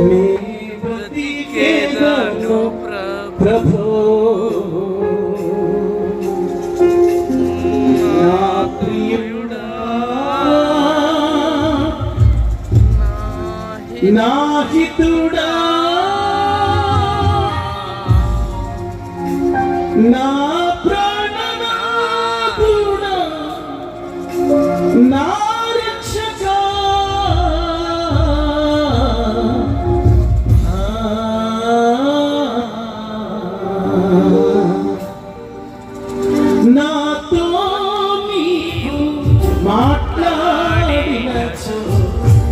నీ బ్రతికేదను ప్రభు నా ప్రియుడా నా హితుడా నా ప్రాణనాథుడా నా రక్షకా నాతో నీవు మాట్లాడినచో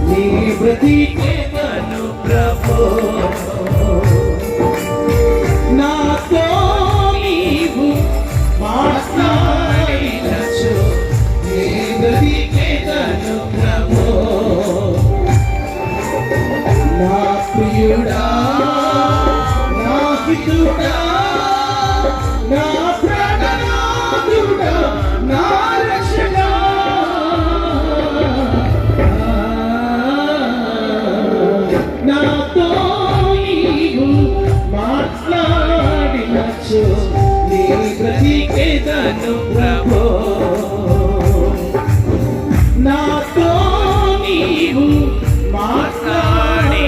నీ బ్రతికేదను ప్రభు నాతో నీవు మాట్లాడినచో నీ బ్రతికేదను ప్రభు నా ప్రియుడా నా హితుడా నా ప్రాణనాథుడా నా రక్షకా నాతో నీవు మాట్లాడినచో నీ బ్రతికేదను ప్రభు నాతో నీవు మాట్లాడినచో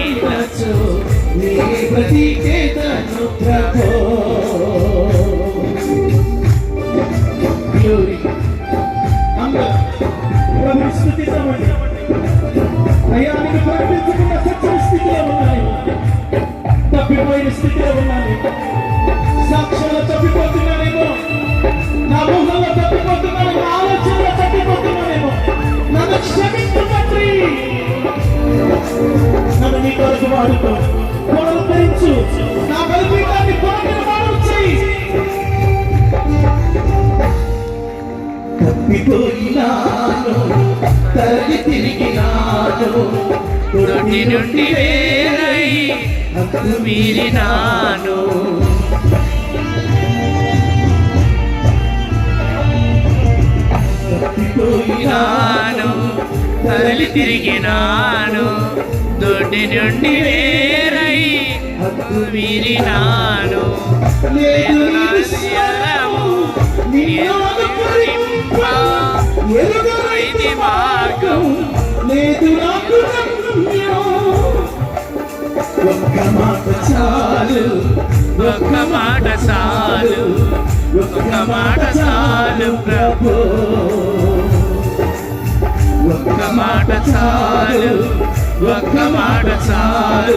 నీ బ్రతికేదను ప్రభు ప్రభుని స్తుతిద్దామండి. అయ్యా నీకు ప్రకటించకుండా సత్య స్థితిలో ఉన్నాయి, తప్పిపోయిన స్థితిలో ఉన్నాను, సాక్ష్యంలో తప్పిపోతున్నానేమో, నా ఊహల్లో తప్పిపోతున్నాను, నా ఆలోచనలో తప్పిపోతున్నానేమో, నన్ను క్షమించు తండ్రి. నన్ను నీ కొరకు వాడుకో, పునరుద్ధరించు, నా బలిపీఠాన్ని పునర్నిర్మాణం చేయి. తప్పిపోయినాను, తరలి తిరిగినాను, తొట్టి నుండి వేరై హక్కు మీరినాను. తప్పిపోయినాను, తరలి తిరిగినాను, తొట్టి నుండి వేరై హక్కు మీరినాను. లేదు ఇది మార్గం, లేదు నాకు గమ్యం. ఒక్క మాట చాలు, ఒక్క మాట చాలు, ఒక్క మాట చాలు ప్రభు, ఒక్క మాట చాలు, ఒక్క మాట చాలు.